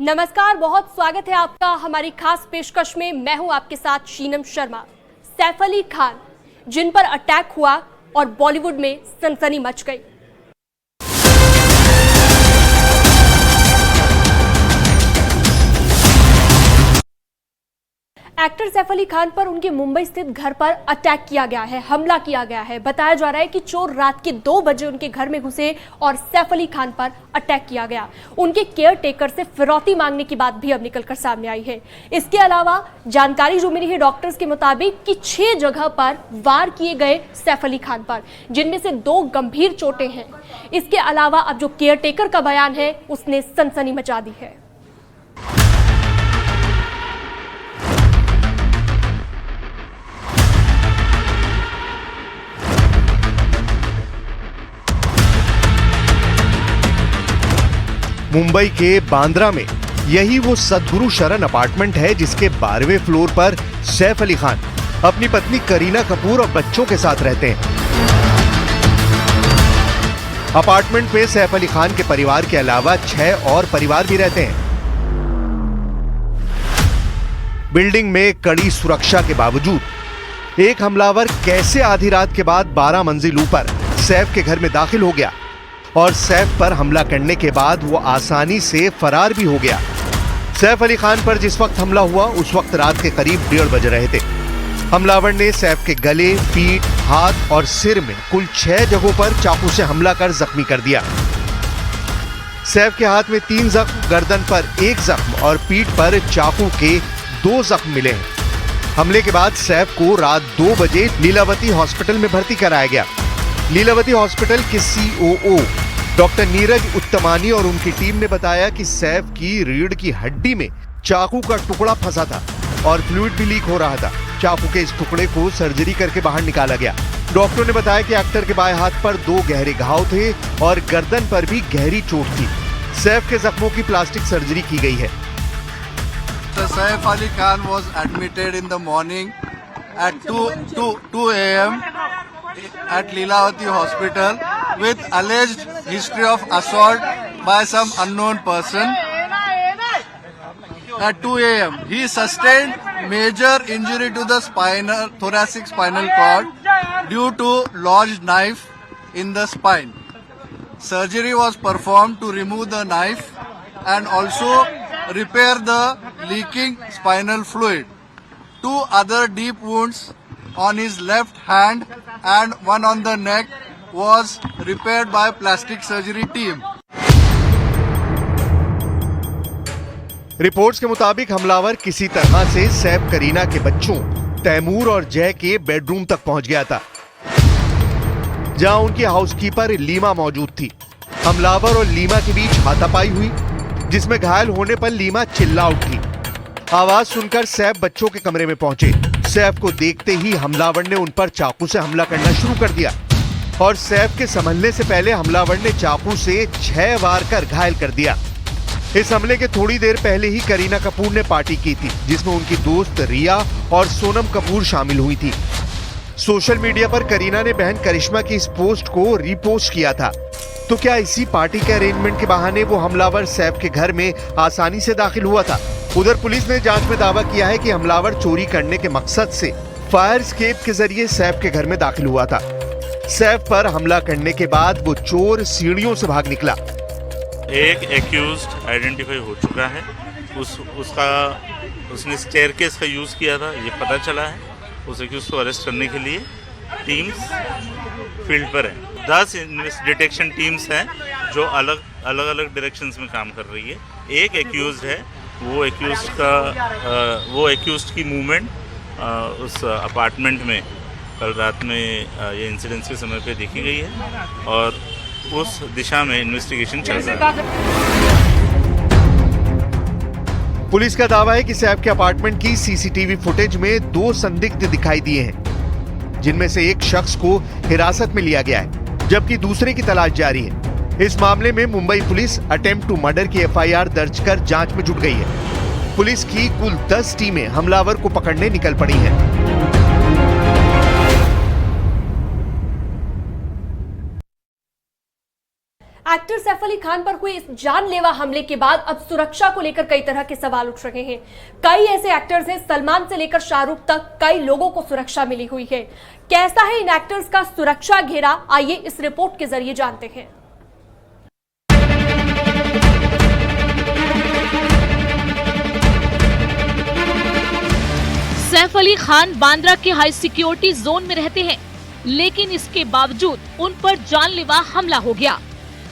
नमस्कार, बहुत स्वागत है आपका हमारी खास पेशकश में। मैं हूं आपके साथ शीनम शर्मा। सैफ अली खान जिन पर अटैक हुआ और बॉलीवुड में सनसनी मच गई। एक्टर सैफ अली खान पर उनके मुंबई स्थित घर पर अटैक किया गया है, हमला किया गया है। बताया जा रहा है कि चोर रात के 2 बजे उनके घर में घुसे और सैफ अली खान पर अटैक किया गया। उनके केयर टेकर से फिरौती मांगने की बात भी अब निकलकर सामने आई है। इसके अलावा जानकारी जो मिली है डॉक्टर्स के मुताबिक कि 6 जगह पर वार किए गए सैफ अली खान पर, जिनमें से 2 गंभीर चोटें हैं। इसके अलावा अब जो केयर टेकर का बयान है उसने सनसनी मचा दी है। मुंबई के बांद्रा में यही वो सद्गुरु शरण अपार्टमेंट है जिसके 12वें फ्लोर पर सैफ अली खान अपनी पत्नी करीना कपूर और बच्चों के साथ रहते हैं। अपार्टमेंट में सैफ अली खान के परिवार के अलावा 6 और परिवार भी रहते हैं। बिल्डिंग में कड़ी सुरक्षा के बावजूद एक हमलावर कैसे आधी रात के बाद 12 मंजिल ऊपर सैफ के घर में दाखिल हो गया और सैफ पर हमला करने के बाद वो आसानी से फरार भी हो गया। सैफ अली खान पर जिस वक्त हमला हुआ उस वक्त रात के करीब 1:30 बज रहे थे। हमलावर ने सैफ के गले, पीठ, हाथ और सिर में कुल 6 जगहों पर चाकू से हमला कर जख्मी कर दिया। सैफ के हाथ में 3 जख्म, गर्दन पर 1 जख्म और पीठ पर चाकू के 2 जख्म मिले हैं। हमले के बाद सैफ को रात 2 बजे लीलावती हॉस्पिटल में भर्ती कराया गया। लीलावती हॉस्पिटल के सीओओ डॉक्टर नीरज उत्तमानी और उनकी टीम ने बताया कि सैफ की रीढ़ की हड्डी में चाकू का टुकड़ा फंसा था और फ्लूइड भी लीक हो रहा था। चाकू के इस टुकड़े को सर्जरी करके बाहर निकाला गया। डॉक्टरों ने बताया कि एक्टर के बाएं हाथ पर 2 गहरे घाव थे और गर्दन पर भी गहरी चोट थी। सैफ के जख्मों की प्लास्टिक सर्जरी की गई है। Saif Ali Khan was admitted in the morning at 2 a.m. at Leelavati Hospital with alleged history of assault by some unknown person. At 2 a.m. he sustained major injury to the thoracic spinal cord due to lodged knife in the spine. Surgery was performed to remove the knife and also repair the leaking spinal fluid. 2 other deep wounds on his left hand and one on the neck was repaired by plastic surgery team. Reports के मुताबिक हमलावर किसी तरह से सैफ, करीना के बच्चों तैमूर और जय के बेडरूम तक पहुंच गया था, जहां उनकी हाउसकीपर लीमा मौजूद थी। हमलावर और लीमा के बीच हाथापाई हुई, जिसमें घायल होने पर लीमा चिल्ला उठी। आवाज सुनकर सैफ बच्चों के कमरे में पहुंचे। सैफ को देखते ही हमलावर ने उन पर चाकू से हमला करना शुरू कर दिया और सैफ के संभलने से पहले हमलावर ने चाकू से 6 वार कर घायल कर दिया। इस हमले के थोड़ी देर पहले ही करीना कपूर ने पार्टी की थी, जिसमें उनकी दोस्त रिया और सोनम कपूर शामिल हुई थी। सोशल मीडिया पर करीना ने बहन करिश्मा की इस पोस्ट को रीपोस्ट किया था। तो क्या इसी पार्टी के अरेंजमेंट के बहाने वो हमलावर सैफ के घर में आसानी से दाखिल हुआ था? उधर पुलिस ने जांच में दावा किया है कि हमलावर चोरी करने के मकसद से फायर एस्केप के जरिए सैफ के घर में दाखिल हुआ था। सैफ पर हमला करने के बाद वो चोर सीढ़ियों से भाग निकला। एक एक्यूज्ड आइडेंटिफाई हो चुका है। उसने स्टेयरकेस का यूज़ किया था, ये पता चला है। उस एक्यूज्ड को अरेस्ट करने के लिए टीम्स फील्ड पर है। 10 डिटेक्शन टीम्स हैं जो अलग अलग डायरेक्शंस में काम कर रही है। एक एक्यूज्ड है, वो एक्यूज्ड की मूवमेंट उस अपार्टमेंट में कल रात में ये इंसिडेंस के समय पे देखी गई है और उस दिशा में इन्वेस्टिगेशन चल रहा है। पुलिस का दावा है कि सैफ के अपार्टमेंट की सीसीटीवी फुटेज में 2 संदिग्ध दिखाई दिए हैं, जिनमें से एक शख्स को हिरासत में लिया गया है, जबकि दूसरे की तलाश जारी है। इस मामले में Mumbai police attempt to murder की एफआईआर दर्ज कर जांच में जुट गई है। पुलिस की कुल 10 टीमें हमलावर को पकड़ने निकल पड़ी हैं। एक्टर सैफ अली खान पर हुए इस जानलेवा हमले के बाद अब सुरक्षा को लेकर कई तरह के सवाल उठ रहे हैं। कई ऐसे एक्टर्स हैं, सलमान से लेकर शाहरुख तक, कई लोगों को सुरक्षा मिली हुई है। कैसा है इन एक्टर्स का सुरक्षा घेरा, आइए इस रिपोर्ट के जरिए जानते हैं। सैफ अली खान बांद्रा के हाई सिक्योरिटी जोन में रहते हैं, लेकिन इसके बावजूद उन पर जानलेवा हमला हो गया।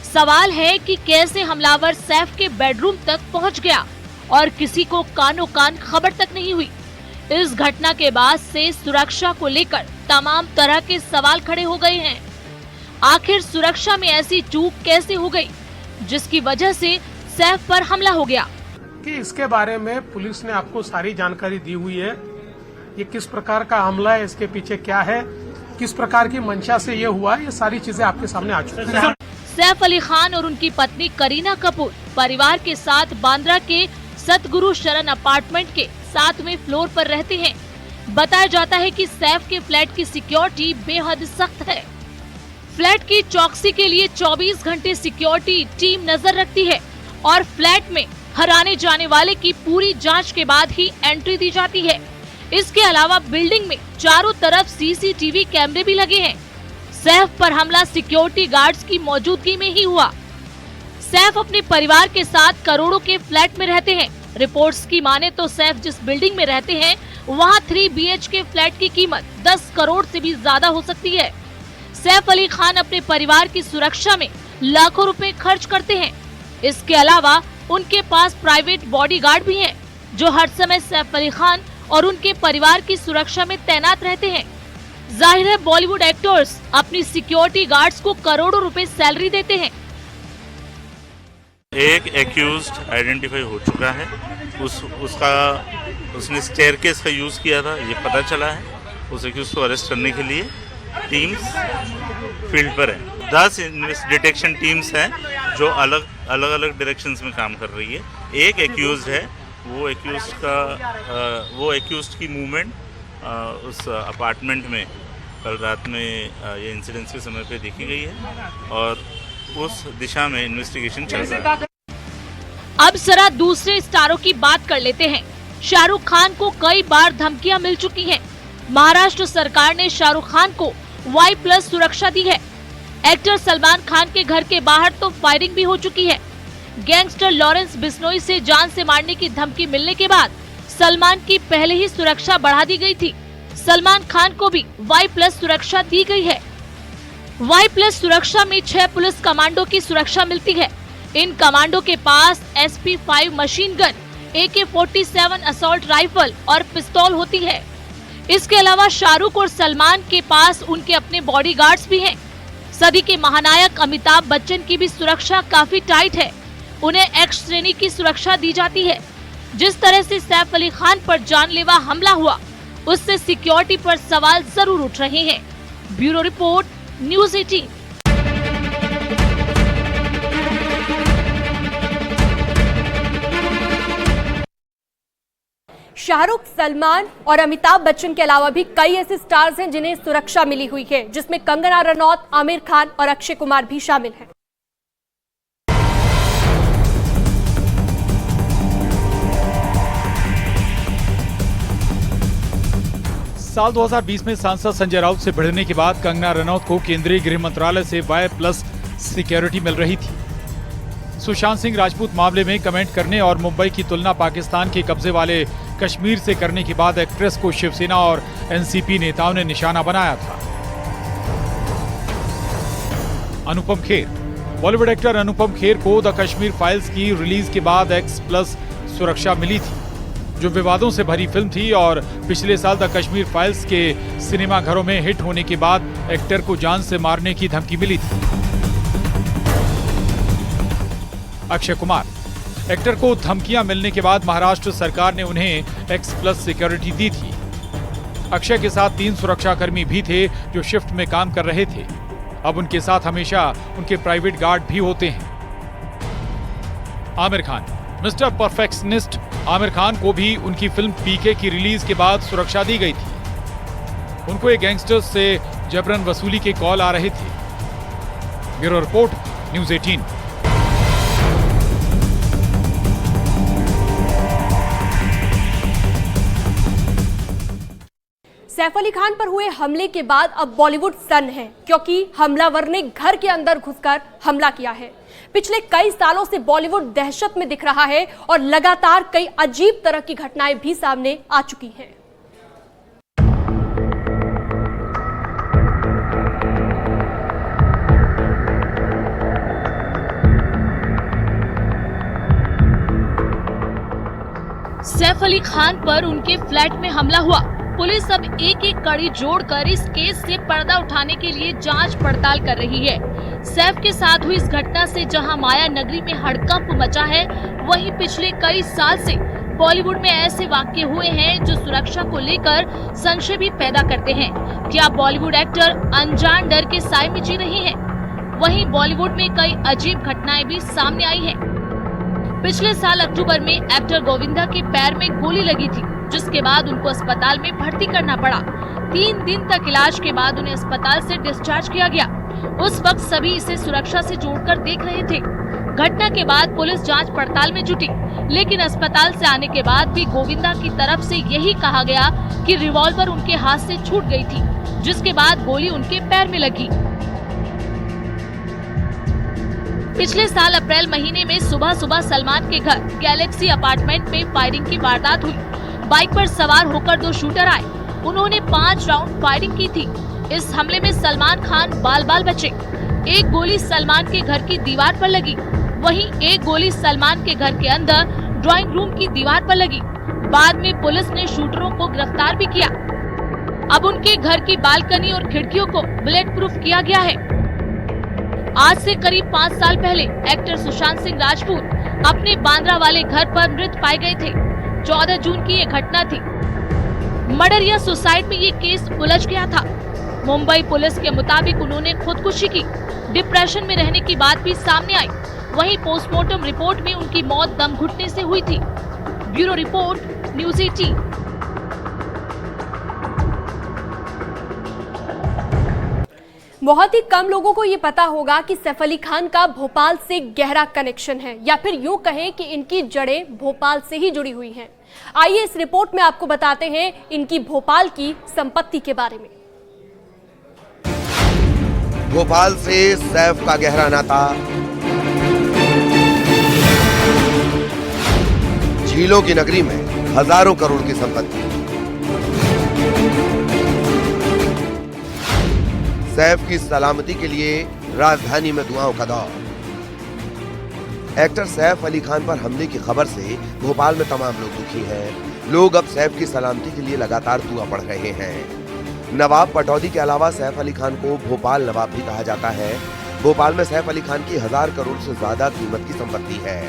सवाल है कि कैसे हमलावर सैफ के बेडरूम तक पहुंच गया और किसी को कानो कान खबर तक नहीं हुई। इस घटना के बाद से सुरक्षा को लेकर तमाम तरह के सवाल खड़े हो गए हैं। आखिर सुरक्षा में ऐसी चूक कैसे हो गई, जिसकी वजह से सैफ पर हमला हो गया? कि इसके बारे में पुलिस ने आपको सारी जानकारी दी हुई है। ये किस प्रकार का हमला है, इसके पीछे क्या है, किस प्रकार की मंशा से ये हुआ, ये सारी चीजें आपके सामने आ चुकी हैं। सैफ अली खान और उनकी पत्नी करीना कपूर परिवार के साथ बांद्रा के सतगुरु शरण अपार्टमेंट के 7वें फ्लोर पर रहते हैं। बताया जाता है कि सैफ के फ्लैट की सिक्योरिटी बेहद सख्त है। फ्लैट की चौकसी के लिए 24 घंटे सिक्योरिटी टीम नजर रखती है और फ्लैट में हर आने जाने वाले की पूरी जांच के बाद ही एंट्री दी जाती है। इसके अलावा बिल्डिंग में चारों तरफ सीसीटीवी कैमरे भी लगे हैं। सैफ पर हमला सिक्योरिटी गार्ड्स की मौजूदगी में ही हुआ। सैफ अपने परिवार के साथ करोड़ों के फ्लैट में रहते हैं। रिपोर्ट्स की माने तो सैफ जिस बिल्डिंग में रहते हैं वहां 3 BHK फ्लैट की कीमत 10 करोड़ से भी ज्यादा हो सकती है। सैफ अली खान अपने परिवार की सुरक्षा में लाखों रुपए खर्च करते हैं। इसके अलावा उनके पास प्राइवेट बॉडीगार्ड भी हैं, जो हर समय सैफ अली खान और उनके परिवार की सुरक्षा में तैनात रहते हैं। जाहिर है बॉलीवुड एक्टर्स अपनी सिक्योरिटी गार्ड्स को करोड़ों रुपए सैलरी देते हैं। एक एक्यूज्ड आइडेंटिफाई हो चुका है। उसने स्टेयरकेस का यूज किया था, ये पता चला है। उस एक्यूज्ड को अरेस्ट करने के लिए टीम्स फील्ड पर है। 10 डिटेक्शन टीम्स हैं जो अलग अलग डायरेक्शंस में काम कर रही है। एक एक्यूज्ड है, वो एक्यूज्ड की मूवमेंट उस अपार्टमेंट में कल रात में ये इंसिडेंट्स के समय पे देखी गई है और उस दिशा में इन्वेस्टिगेशन चल रहा है। अब जरा दूसरे स्टारों की बात कर लेते हैं। शाहरुख खान को कई बार धमकियां मिल चुकी हैं। महाराष्ट्र सरकार ने शाहरुख खान को Y+ सुरक्षा दी है। एक्टर सलमान खान के घर के बाहर तो फायरिंग भी हो चुकी है। गैंगस्टर लॉरेंस बिश्नोई से जान से मारने की धमकी मिलने के बाद सलमान की पहले ही सुरक्षा बढ़ा दी गई थी। सलमान खान को भी Y+ सुरक्षा दी गई है। Y+ सुरक्षा में 6 पुलिस कमांडो की सुरक्षा मिलती है। इन कमांडो के पास SP5 machine gun, AK-47 assault rifle और पिस्तौल होती है। इसके अलावा शाहरुख और सलमान के पास उनके अपने बॉडीगार्ड्स भी हैं। सदी के महानायक अमिताभ बच्चन की भी सुरक्षा काफी टाइट है। उन्हें X श्रेणी की सुरक्षा दी जाती है। जिस तरह से सैफ अली खान पर जानलेवा हमला हुआ, उससे सिक्योरिटी पर सवाल जरूर उठ रहे हैं। Bureau report, news 18। Shahrukh, Salman और अमिताभ बच्चन के अलावा भी कई ऐसे स्टार्स हैं जिन्हें सुरक्षा मिली हुई है, जिसमें कंगना रनौत, आमिर खान और अक्षय कुमार भी शामिल हैं। साल 2020 में सांसद संजय राउत से भिड़ने के बाद कंगना रनौत को केंद्रीय गृह मंत्रालय से Y+ सिक्योरिटी मिल रही थी। सुशांत सिंह राजपूत मामले में कमेंट करने और मुंबई की तुलना पाकिस्तान के कब्जे वाले कश्मीर से करने के बाद एक्ट्रेस को शिवसेना और एनसीपी नेताओं ने निशाना बनाया था। अनुपम खेर, बॉलीवुड एक्टर अनुपम खेर को द कश्मीर फाइल्स की रिलीज के बाद X+ सुरक्षा मिली थी, जो विवादों से भरी फिल्म थी और पिछले साल द कश्मीर फाइल्स के सिनेमा घरों में हिट होने के बाद एक्टर को जान से मारने की धमकी मिली थी। अक्षय कुमार, एक्टर को धमकियां मिलने के बाद महाराष्ट्र सरकार ने उन्हें X+ सिक्योरिटी दी थी। अक्षय के साथ 3 सुरक्षाकर्मी भी थे जो शिफ्ट में काम कर रहे थे। अब उनके साथ हमेशा उनके प्राइवेट गार्ड भी होते हैं। आमिर खान, मिस्टर परफेक्शनिस्ट आमिर खान को भी उनकी फिल्म PK की रिलीज के बाद सुरक्षा दी गई थी। उनको एक गैंगस्टर्स से जबरन वसूली के कॉल आ रहे थे। Bureau report, news 18। Saif Ali Khan पर हुए हमले के बाद अब बॉलीवुड सन है, क्योंकि हमलावर ने घर के अंदर घुसकर हमला किया है। पिछले कई सालों से बॉलीवुड दहशत में दिख रहा है और लगातार कई अजीब तरह की घटनाएं भी सामने आ चुकी हैं। सैफ अली खान पर उनके फ्लैट में हमला हुआ। पुलिस अब एक एक कड़ी जोड़कर इस केस से पर्दा उठाने के लिए जांच पड़ताल कर रही है। सैफ के साथ हुई इस घटना से जहां माया नगरी में हड़कंप मचा है, वहीं पिछले कई साल से बॉलीवुड में ऐसे वाकये हुए हैं जो सुरक्षा को लेकर संशय भी पैदा करते हैं। क्या बॉलीवुड एक्टर अनजान डर के साए में जी रहे हैं? वहीं बॉलीवुड में कई अजीब घटनाएं भी सामने आई हैं। पिछले साल अक्टूबर में एक्टर गोविंदा के पैर में गोली लगी थी, जिसके बाद उनको अस्पताल में भर्ती करना पड़ा। 3 दिन तक इलाज के बाद उन्हें अस्पताल से डिस्चार्ज किया गया। उस वक्त सभी इसे सुरक्षा से जोड़कर देख रहे थे। घटना के बाद पुलिस जांच पड़ताल में जुटी, लेकिन अस्पताल से आने के बाद भी गोविंदा की तरफ से यही कहा गया कि रिवॉल्वर उनके हाथ से छूट गई थी, जिसके बाद गोली उनके पैर में लगी। पिछले साल अप्रैल महीने में सुबह सुबह सलमान के घर गैलेक्सी अपार्टमेंट में फायरिंग की वारदात हुई। बाइक पर सवार होकर 2 शूटर आए। उन्होंने 5 राउंड फायरिंग की थी। इस हमले में सलमान खान बाल बाल बचे। एक गोली सलमान के घर की दीवार पर लगी, वहीं एक गोली सलमान के घर के अंदर ड्राइंग रूम की दीवार पर लगी। बाद में पुलिस ने शूटरों को गिरफ्तार भी किया। अब उनके घर की बालकनी और खिड़कियों को बुलेट प्रूफ किया गया है। आज से करीब 5 साल पहले एक्टर सुशांत सिंह राजपूत अपने बांद्रा वाले घर पर मृत पाए गए थे। 14 जून की ये घटना थी। मर्डर या सुसाइड में ये केस उलझ गया था। मुंबई पुलिस के मुताबिक उन्होंने खुदकुशी की। डिप्रेशन में रहने की बात भी सामने आई। वहीं पोस्टमार्टम रिपोर्ट में उनकी मौत दम घुटने से हुई थी। Bureau report, news 18। बहुत ही कम लोगों को ये पता होगा कि सैफ अली खान का भोपाल से गहरा कनेक्शन है, या फिर यूं कहें कि इनकी जड़ें भोपाल से ही जुड़ी हुई हैं। आइए इस रिपोर्ट में आपको बताते हैं इनकी भोपाल की संपत्ति के बारे में। भोपाल से सैफ का गहरा नाता, झीलों की नगरी में हजारों करोड़ की संपत्ति। सैफ की सलामती के लिए राजधानी में दुआओं का दौर। एक्टर सैफ अली खान पर हमले की खबर से भोपाल में तमाम लोग दुखी हैं। लोग अब सैफ की सलामती के लिए लगातार दुआ पढ़ रहे हैं। नवाब पटौदी के अलावा सैफ अली खान को भोपाल नवाब भी कहा जाता है। भोपाल में सैफ अली खान की 1000 करोड़ से ज्यादा कीमत की संपत्ति है।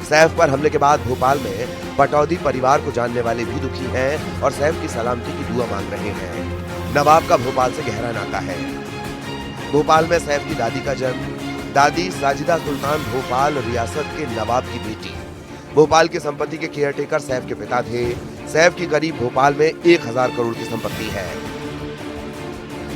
सैफ पर हमले के बाद भोपाल में पटौदी परिवार को जानने वाले भी दुखी हैं और सैफ की सलामती की दुआ मांग रहे हैं। नवाब का भोपाल से गहरा नाता है। भोपाल में सैफ की दादी का जन्म। दादी साजिदा सुल्तान भोपाल रियासत के नवाब की बेटी। भोपाल की संपत्ति के केयरटेकर सैफ के पिता थे। सैफ की करीब भोपाल में 1000 करोड़ की संपत्ति है।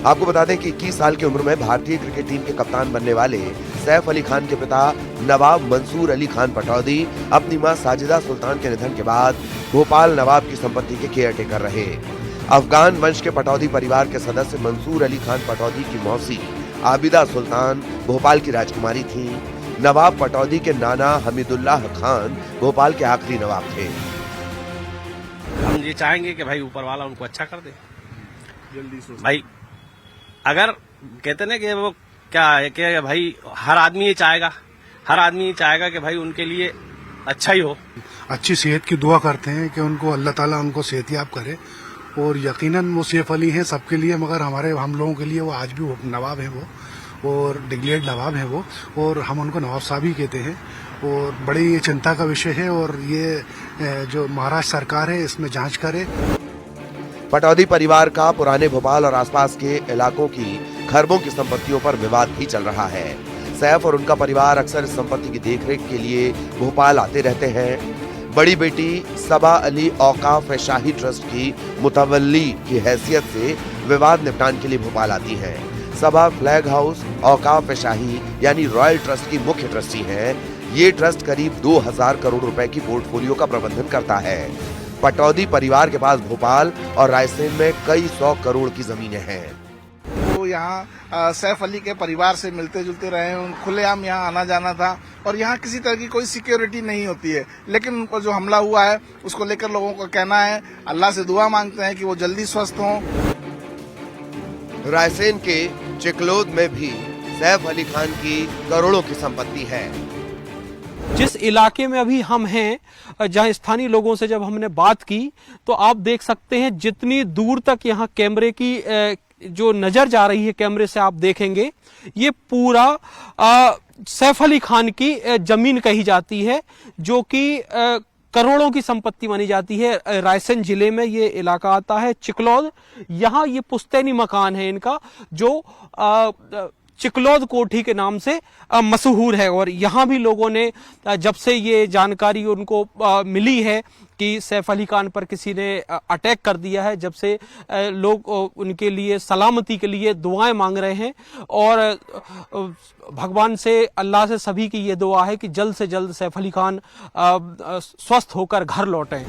आपको बता दें कि 21 साल की उम्र में भारतीय क्रिकेट टीम के कप्तान बनने वाले सैफ अली खान के पिता नवाब मंसूर अली खान पटौदी अपनी मां साजिदा सुल्तान के निधन के बाद भोपाल नवाब की संपत्ति के केयरटेकर रहे। अफगान वंश के पटौदी परिवार के सदस्य मंसूर अली खान पटौदी की मौसी आबिदा सुल्तान भोपाल की राजकुमारी थीं। नवाब पटौदी के नाना हमीदुल्लाह खान भोपाल के आखिरी नवाब थे। हम ये चाहेंगे कि भाई ऊपर वाला उनको अच्छा कर दे जल्दी से। भाई अगर कहते ना कि वो क्या है कि भाई हर आदमी ये चाहेगा कि भाई उनके लिए अच्छा ही हो। अच्छी सेहत की दुआ करते हैं कि उनको अल्लाह ताला उनको सेहतयाब करे। और यकीनन वो सैफ अली हैं सबके लिए, मगर हम लोगों के लिए वो आज भी वो नवाब हैं वो, और डिक्लेयर्ड नवाब हैं वो, और हम उनको नवाब साहब ही कहते हैं। और बड़ी ये चिंता का विषय है और ये जो महाराष्ट्र सरकार है इसमें जांच करे। पटौदी परिवार का पुराने भोपाल और आसपास के इलाकों की खरबों की संपत्तियों पर विवाद भी चल रहा है। सैफ और उनका परिवार अक्सर इस संपत्ति की देखरेख के लिए भोपाल आते रहते हैं। बड़ी बेटी सबा अली औकाफ शाही ट्रस्ट की मुतवल्ली की हैसियत से विवाद निपटान के लिए भोपाल आती हैं। सभा फ्लैग हाउस औकाफ शाही यानी रॉयल ट्रस्ट की मुख्य ट्रस्टी हैं। ये ट्रस्ट करीब 2000 करोड़ रुपए की पोर्टफोलियो का प्रबंधन करता है। पटौदी परिवार के पास भोपाल और रायसेन में कई 100 करोड़ की जमीनें हैं। तो यहाँ सैफ अली के परिवार से मिलते जुलते रहे हैं, खुलेआम यहाँ आना जाना था और यहाँ किसी तरह की कोई सिक्योरिटी नहीं होती है। लेकिन उनको जो हमला हुआ है उसको लेकर लोगों का कहना है, अल्लाह से दुआ मांगते हैं कि वो जल्दी स्वस्थ हों। रायसेन के चिकलोद में भी सैफ अली खान की करोड़ों की संपत्ति है। जिस इलाके में अभी हम हैं, जहां स्थानीय लोगों से जब हमने बात की तो आप देख सकते हैं जितनी दूर तक यहाँ कैमरे की जो नजर जा रही है, कैमरे से आप देखेंगे ये पूरा सैफ अली खान की जमीन कही जाती है, जो कि करोड़ों की संपत्ति मानी जाती है। रायसेन जिले में ये इलाका आता है चिकलौद। यहाँ ये पुश्तैनी मकान है इनका, जो चिकलौद कोठी के नाम से मशहूर है। और यहाँ भी लोगों ने जब से ये जानकारी उनको मिली है कि सैफ अली खान पर किसी ने अटैक कर दिया है, जब से लोग उनके लिए सलामती के लिए दुआएं मांग रहे हैं और भगवान से, अल्लाह से सभी की ये दुआ है कि जल्द से जल्द सैफ अली खान स्वस्थ होकर घर लौटें।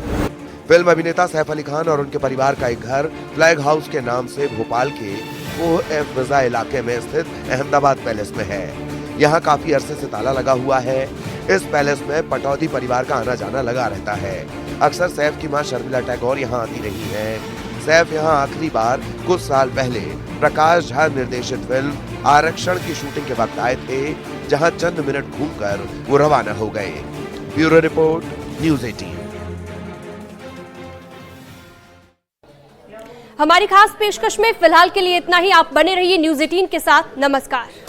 फिल्म अभिनेता सैफ अली खान और उनके परिवार का एक घर फ्लैग हाउस के नाम से भोपाल के OF इलाके में स्थित अहमदाबाद पैलेस में है। यहाँ काफी अरसे से ताला लगा हुआ है। इस पैलेस में पटौदी परिवार का आना जाना लगा रहता है। अक्सर सैफ की मां शर्मिला टैगोर यहाँ आती रही हैं। सैफ यहाँ आखिरी बार कुछ साल पहले प्रकाश झा निर्देशित फिल्म आरक्षण की शूटिंग के वक्त आए थे, जहाँ चंद मिनट घूमकर वो रवाना हो गए। Bureau report, news 18। हमारी खास पेशकश में फिलहाल के लिए इतना ही। आप बने रहिए न्यूज़ 18 के साथ। नमस्कार।